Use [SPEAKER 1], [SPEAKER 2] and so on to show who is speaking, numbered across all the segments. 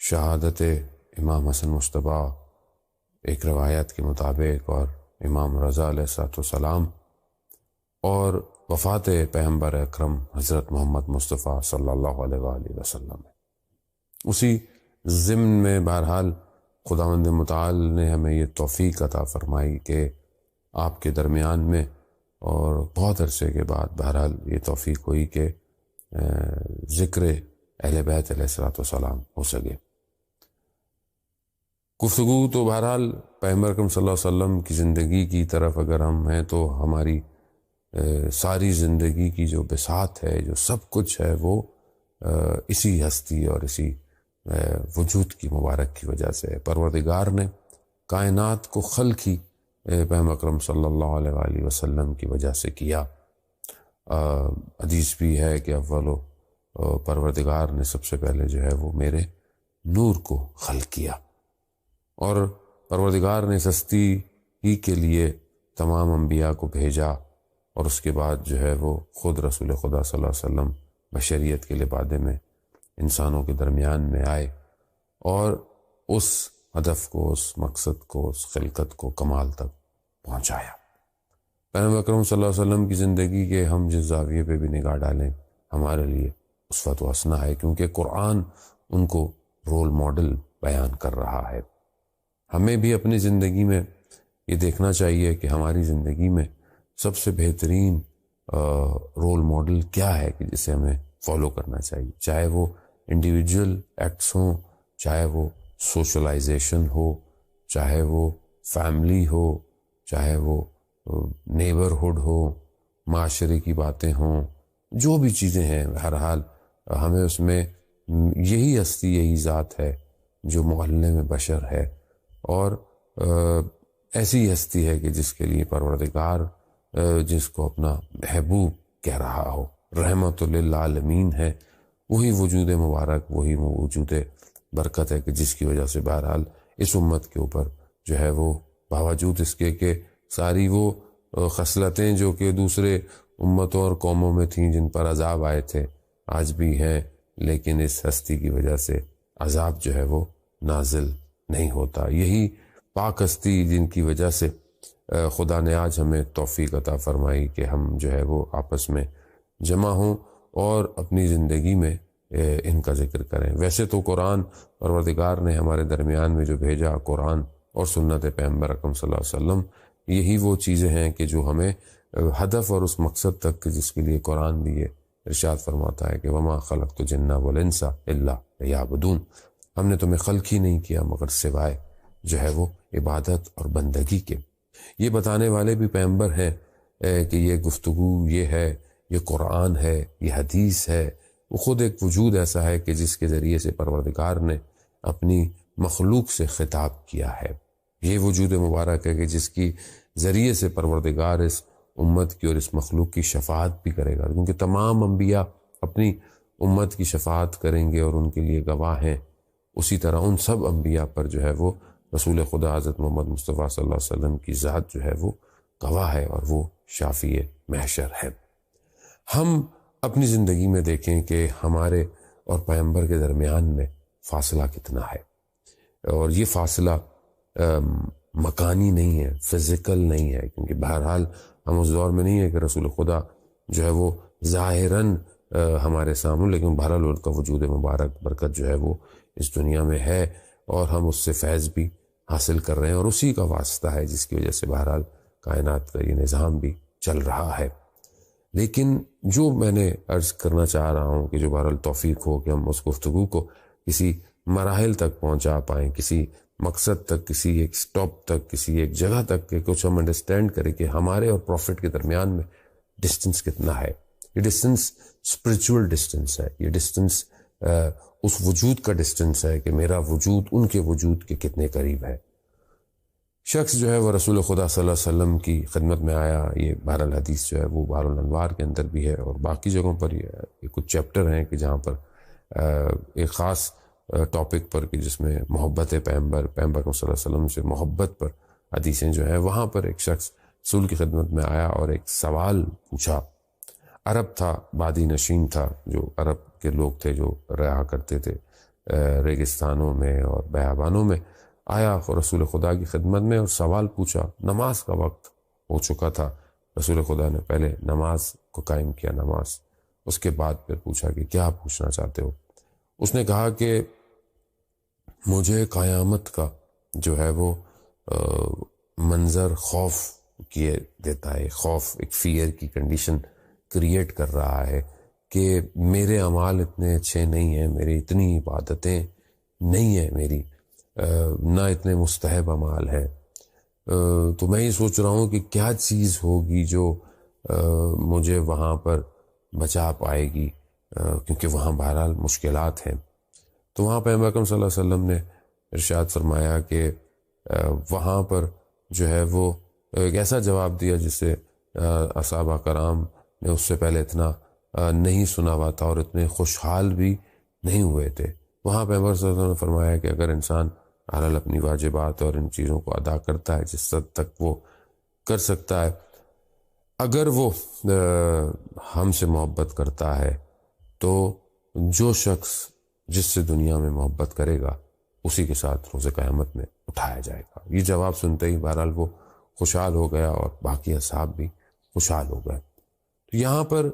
[SPEAKER 1] شہادت امام حسن مجتبیٰ ایک روایت کے مطابق اور امام رضا علیہ الصلوۃ والسلام اور وفات پیغمبر اکرم حضرت محمد مصطفیٰ صلی اللہ علیہ وآلہ وسلم، اسی ضمن میں بہرحال خداوند متعال نے ہمیں یہ توفیق عطا فرمائی کہ آپ کے درمیان میں اور بہت عرصے کے بعد بہرحال یہ توفیق ہوئی کہ ذکر اہل بیت علیہ الصلوۃ والسلام ہو سکے۔ گفتگو تو بہرحال پیغمبر اکرم صلی اللہ علیہ وسلم کی زندگی کی طرف اگر ہم ہیں تو ہماری ساری زندگی کی جو بساط ہے، جو سب کچھ ہے، وہ اسی ہستی اور اسی وجود کی مبارک کی وجہ سے پروردگار نے کائنات کو خلق ہی پیغمبر اکرم صلی اللہ علیہ وآلہ وسلم کی وجہ سے کیا۔ حدیث بھی ہے کہ پروردگار نے سب سے پہلے جو ہے وہ میرے نور کو خلق کیا، اور پروردگار نے اس ہستی ہی کے لیے تمام انبیاء کو بھیجا، اور اس کے بعد جو ہے وہ خود رسول خدا صلی اللہ علیہ وسلم بشریت کے لبادے میں انسانوں کے درمیان میں آئے اور اس ہدف کو، اس مقصد کو، اس خلقت کو کمال تک پہنچایا۔ پیغمبر اکرم صلی اللہ علیہ وسلم کی زندگی کے ہم جس زاویے پہ بھی نگاہ ڈالیں ہمارے لیے اسوۃ و حسنہ ہے، کیونکہ قرآن ان کو رول ماڈل بیان کر رہا ہے۔ ہمیں بھی اپنی زندگی میں یہ دیکھنا چاہیے کہ ہماری زندگی میں سب سے بہترین رول ماڈل کیا ہے کہ جسے ہمیں فالو کرنا چاہیے، چاہے وہ انڈیویجول ایکٹس ہوں، چاہے وہ سوشلائزیشن ہو، چاہے وہ فیملی ہو، چاہے وہ نیبرہڈ ہو، معاشرے کی باتیں ہوں، جو بھی چیزیں ہیں، بہرحال ہمیں اس میں یہی ہستی، یہی ذات ہے جو معلم بشر ہے، اور ایسی ہستی ہے کہ جس کے لیے پروردگار جس کو اپنا محبوب کہہ رہا ہو، رحمت للعالمین ہے، وہی وجود مبارک، وہی وجود برکت ہے کہ جس کی وجہ سے بہرحال اس امت کے اوپر جو ہے وہ باوجود اس کے کہ ساری وہ خصلتیں جو کہ دوسرے امتوں اور قوموں میں تھیں جن پر عذاب آئے تھے آج بھی ہیں، لیکن اس ہستی کی وجہ سے عذاب جو ہے وہ نازل نہیں ہوتا۔ یہی پاک ہستی جن کی وجہ سے خدا نے آج ہمیں توفیق عطا فرمائی کہ ہم جو ہے وہ آپس میں جمع ہوں اور اپنی زندگی میں ان کا ذکر کریں۔ ویسے تو قرآن پروردگار نے ہمارے درمیان میں جو بھیجا، قرآن اور سنت پیغمبر اکرم صلی اللہ علیہ وسلم، یہی وہ چیزیں ہیں کہ جو ہمیں ہدف اور اس مقصد تک جس کے لیے قرآن بھی یہ ارشاد فرماتا ہے کہ وما خلقت الجن والانس الا لیعبدون، ہم نے تمہیں خلق ہی نہیں کیا مگر سوائے جو ہے وہ عبادت اور بندگی کے۔ یہ بتانے والے بھی پیغمبر ہیں کہ یہ گفتگو، یہ ہے، یہ قرآن ہے، یہ حدیث ہے، وہ خود ایک وجود ایسا ہے کہ جس کے ذریعے سے پروردگار نے اپنی مخلوق سے خطاب کیا ہے۔ یہ وجود مبارک ہے کہ جس کی ذریعے سے پروردگار اس امت کی اور اس مخلوق کی شفاعت بھی کرے گا، کیونکہ تمام انبیاء اپنی امت کی شفاعت کریں گے اور ان کے لیے گواہ ہیں، اسی طرح ان سب انبیاء پر جو ہے وہ رسول خدا حضرت محمد مصطفیٰ صلی اللہ علیہ وسلم کی ذات جو ہے وہ گواہ ہے اور وہ شافی محشر ہے۔ ہم اپنی زندگی میں دیکھیں کہ ہمارے اور پیغمبر کے درمیان میں فاصلہ کتنا ہے، اور یہ فاصلہ مکانی نہیں ہے، فزیکل نہیں ہے، کیونکہ بہرحال ہم اس دور میں نہیں ہے کہ رسول خدا جو ہے وہ ظاہراً ہمارے سامنے، لیکن بہرحال ان کا وجود مبارک برکت جو ہے وہ اس دنیا میں ہے اور ہم اس سے فیض بھی حاصل کر رہے ہیں، اور اسی کا واسطہ ہے جس کی وجہ سے بہرحال کائنات کا یہ نظام بھی چل رہا ہے۔ لیکن جو میں نے عرض کرنا چاہ رہا ہوں کہ جو بہرحال توفیق ہو کہ ہم اس گفتگو کو کسی مراحل تک پہنچا پائیں، کسی مقصد تک، کسی ایک سٹاپ تک، کسی ایک جگہ تک کہ کچھ ہم انڈرسٹینڈ کریں کہ ہمارے اور پروفٹ کے درمیان میں ڈسٹنس کتنا ہے۔ یہ ڈسٹنس اسپرچول ڈسٹنس ہے، یہ ڈسٹنس اس وجود کا ڈسٹنس ہے کہ میرا وجود ان کے وجود کے کتنے قریب ہے۔ شخص جو ہے وہ رسول خدا صلی اللہ علیہ وسلم کی خدمت میں آیا، یہ بہرحال حدیث جو ہے وہ بحر الانوار کے اندر بھی ہے اور باقی جگہوں پر یہ کچھ چیپٹر ہیں کہ جہاں پر ایک خاص ٹاپک پر کہ جس میں محبت پیغمبر صلی اللہ علیہ وسلم سے محبت پر حدیثیں جو ہیں، وہاں پر ایک شخص رسول کی خدمت میں آیا اور ایک سوال پوچھا۔ عرب تھا، بادی نشین تھا، جو عرب کے لوگ تھے جو رہا کرتے تھے ریگستانوں میں اور بیابانوں میں آیا رسول خدا کی خدمت میں اور سوال پوچھا. نماز کا وقت ہو چکا تھا. رسول خدا نے پہلے نماز کو قائم کیا، نماز، اس کے بعد پھر پوچھا کہ کیا پوچھنا چاہتے ہو. اس نے کہا کہ مجھے قیامت کا جو ہے وہ منظر خوف کیے دیتا ہے. خوف، ایک فیئر کی کنڈیشن کریٹ کر رہا ہے کہ میرے اعمال اتنے اچھے نہیں ہیں، میری اتنی عبادتیں نہیں ہیں، میری نہ اتنے مستحب اعمال ہیں. تو میں یہ سوچ رہا ہوں کہ کیا چیز ہوگی جو مجھے وہاں پر بچا پائے گی، کیونکہ وہاں بہرحال مشکلات ہیں. تو وہاں پہ اکرم صلی اللہ علیہ وسلم نے ارشاد فرمایا کہ وہاں پر جو ہے وہ ایک ایسا جواب دیا جس سے اصحابہ کرام نے اس سے پہلے اتنا نہیں سنا ہوا تھا اور اتنے خوشحال بھی نہیں ہوئے تھے. وہاں پہ اکرم صلی اللہ علیہ وسلم نے فرمایا کہ اگر انسان بہرحال اپنی واجبات اور ان چیزوں کو ادا کرتا ہے جس حد تک وہ کر سکتا ہے، اگر وہ ہم سے محبت کرتا ہے تو جو شخص جس سے دنیا میں محبت کرے گا اسی کے ساتھ روز قیامت میں اٹھایا جائے گا. یہ جواب سنتے ہی بہرحال وہ خوشحال ہو گیا اور باقی اصحاب بھی خوشحال ہو گئے. تو یہاں پر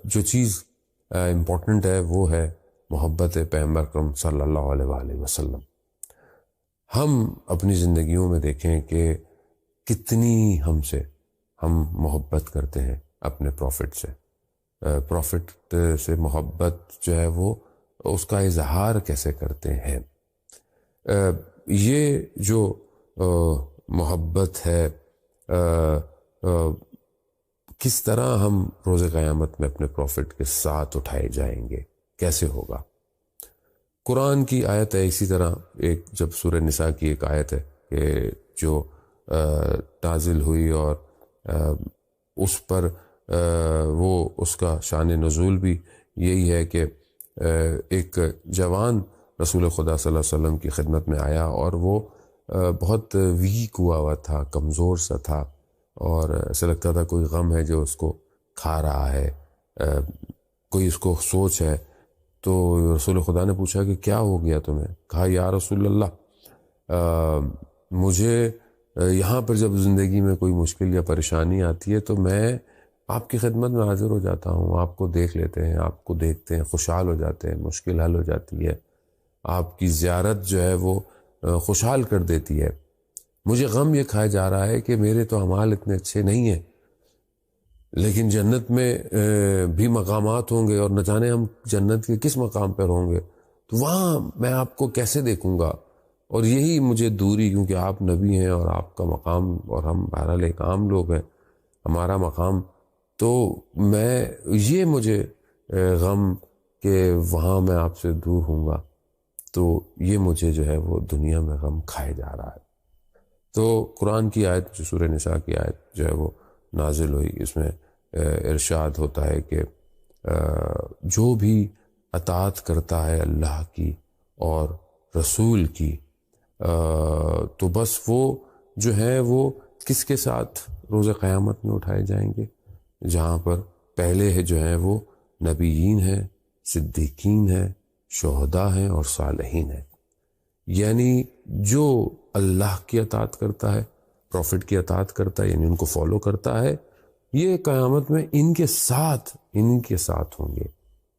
[SPEAKER 1] جو چیز امپورٹنٹ ہے وہ ہے محبت پیغمبر اکرم صلی اللہ علیہ وآلہ وسلم. ہم اپنی زندگیوں میں دیکھیں کہ کتنی ہم محبت کرتے ہیں اپنے پروفٹ سے. پروفٹ سے محبت جو ہے وہ اس کا اظہار کیسے کرتے ہیں. یہ جو محبت ہے کس طرح ہم روز قیامت میں اپنے پروفٹ کے ساتھ اٹھائے جائیں گے، کیسے ہوگا. قرآن کی آیت ہے اسی طرح، ایک جب سورہ نساء کی ایک آیت ہے کہ جو نازل ہوئی اور اس پر وہ اس کا شان نزول بھی یہی ہے کہ ایک جوان رسول خدا صلی اللہ علیہ وسلم کی خدمت میں آیا اور وہ بہت ویک ہوا تھا، کمزور سا تھا اور ایسا لگتا تھا کوئی غم ہے جو اس کو کھا رہا ہے، کوئی اس کو سوچ ہے. تو رسول خدا نے پوچھا کہ کیا ہو گیا تمہیں؟ کہا یا رسول اللہ مجھے یہاں پر جب زندگی میں کوئی مشکل یا پریشانی آتی ہے تو میں آپ کی خدمت میں حاضر ہو جاتا ہوں، آپ کو دیکھ لیتے ہیں، آپ کو دیکھتے ہیں، خوشحال ہو جاتے ہیں، مشکل حل ہو جاتی ہے، آپ کی زیارت جو ہے وہ خوشحال کر دیتی ہے. مجھے غم یہ کھایا جا رہا ہے کہ میرے تو اعمال اتنے اچھے نہیں ہیں، لیکن جنت میں بھی مقامات ہوں گے اور نہ جانے ہم جنت کے کس مقام پر ہوں گے، تو وہاں میں آپ کو کیسے دیکھوں گا. اور یہی مجھے دوری، کیونکہ آپ نبی ہیں اور آپ کا مقام اور ہم بہرحال ایک عام لوگ ہیں، ہمارا مقام، تو یہ مجھے غم کہ وہاں میں آپ سے دور ہوں گا، تو یہ مجھے جو ہے وہ دنیا میں غم کھائے جا رہا ہے. تو قرآن کی آیت جو سورہ نساء کی آیت جو ہے وہ نازل ہوئی، اس میں ارشاد ہوتا ہے کہ جو بھی اطاعت کرتا ہے اللہ کی اور رسول کی تو بس وہ جو ہے وہ کس کے ساتھ روز قیامت میں اٹھائے جائیں گے، جہاں پر پہلے ہے جو ہیں وہ نبیین ہیں، صدیقین ہیں، شہداء ہیں اور صالحین ہیں. یعنی جو اللہ کی اطاعت کرتا ہے، پروفٹ کی اطاعت کرتا ہے، یعنی ان کو فالو کرتا ہے، یہ قیامت میں ان کے ساتھ ہوں گے،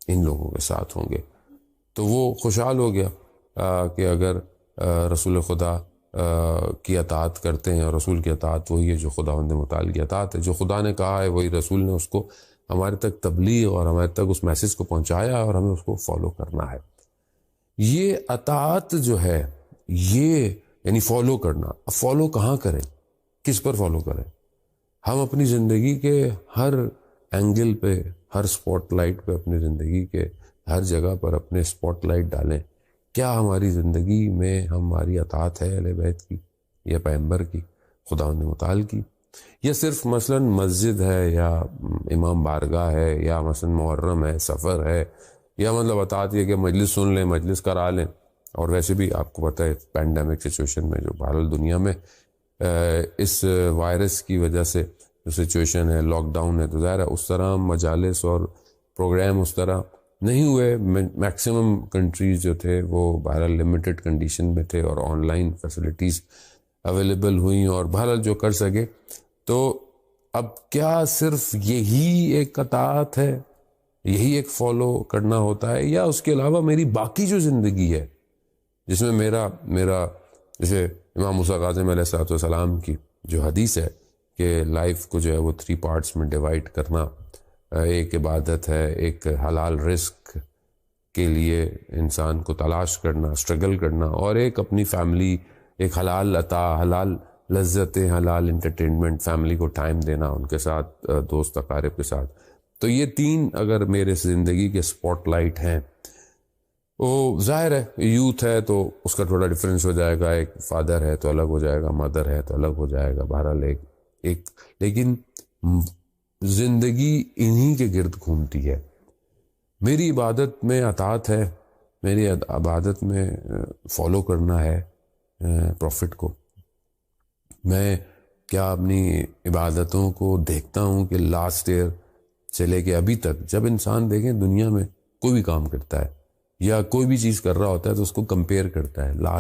[SPEAKER 1] ان لوگوں کے ساتھ ہوں گے. تو وہ خوشحال ہو گیا کہ اگر رسول خدا کی اطاعت کرتے ہیں، اور رسول کی اطاعت وہی ہے جو خداوند متعال کی اطاعت ہے، جو خدا نے کہا ہے وہی رسول نے اس کو ہمارے تک تبلیغ اور ہمارے تک اس میسج کو پہنچایا اور ہمیں اس کو فالو کرنا ہے. یہ اطاعت جو ہے یہ یعنی فالو کرنا. اب فالو کہاں کریں، کس پر فالو کریں؟ ہم اپنی زندگی کے ہر اینگل پہ، ہر سپوٹ لائٹ پہ، اپنی زندگی کے ہر جگہ پر اپنے سپوٹ لائٹ ڈالیں. کیا ہماری زندگی میں ہماری اطاعت ہے اہل بیت کی یا پیغمبر کی، خداوند متعال کی، یا صرف مثلا مسجد ہے یا امام بارگاہ ہے یا مثلا محرم ہے، سفر ہے، یا مطلب اطاعت یہ کہ مجلس سن لیں، مجلس کرا لیں. اور ویسے بھی آپ کو پتہ ہے پینڈیمک سچویشن میں جو بہرحال دنیا میں اس وائرس کی وجہ سے جو سچویشن ہے، لاک ڈاؤن ہے، تو ظاہر ہے اس طرح مجالس اور پروگرام اس طرح نہیں ہوئے. میکسیمم کنٹریز جو تھے وہ بہرحال لمیٹڈ کنڈیشن میں تھے اور آن لائن فیسلٹیز اویلیبل ہوئیں اور بہرحال جو کر سکے. تو اب کیا صرف یہی ایک اطاعت ہے, یہی ایک فالو کرنا ہوتا ہے, یا اس کے علاوہ میری باقی جو زندگی ہے جس میں میرا جیسے امام موسیٰ کاظم علیہ السلام کی جو حدیث ہے کہ لائف کو جو ہے وہ 3 پارٹس میں ڈیوائڈ کرنا, ایک عبادت ہے, ایک حلال رزق کے لیے انسان کو تلاش کرنا, اسٹرگل کرنا, اور ایک اپنی فیملی, ایک حلال عطا, حلال لذتیں, حلال انٹرٹینمنٹ, فیملی کو ٹائم دینا, ان کے ساتھ, دوست اقارب کے ساتھ. تو یہ 3 اگر میرے زندگی کے اسپاٹ لائٹ ہیں. وہ ظاہر ہے یوتھ ہے تو اس کا تھوڑا ڈفرینس ہو جائے گا, ایک فادر ہے تو الگ ہو جائے گا, مدر ہے تو الگ ہو جائے گا, بہرحال ایک لیکن زندگی انہی کے گرد گھومتی ہے. میری عبادت میں اطاعت ہے, میری عبادت میں فالو کرنا ہے پروفٹ کو. میں کیا اپنی عبادتوں کو دیکھتا ہوں کہ لاسٹ ایئر سے لے کے ابھی تک, جب انسان دیکھیں دنیا میں کوئی بھی کام کرتا ہے یا کوئی بھی چیز کر رہا ہوتا ہے تو اس کو کمپیئر کرتا ہے, لاسٹ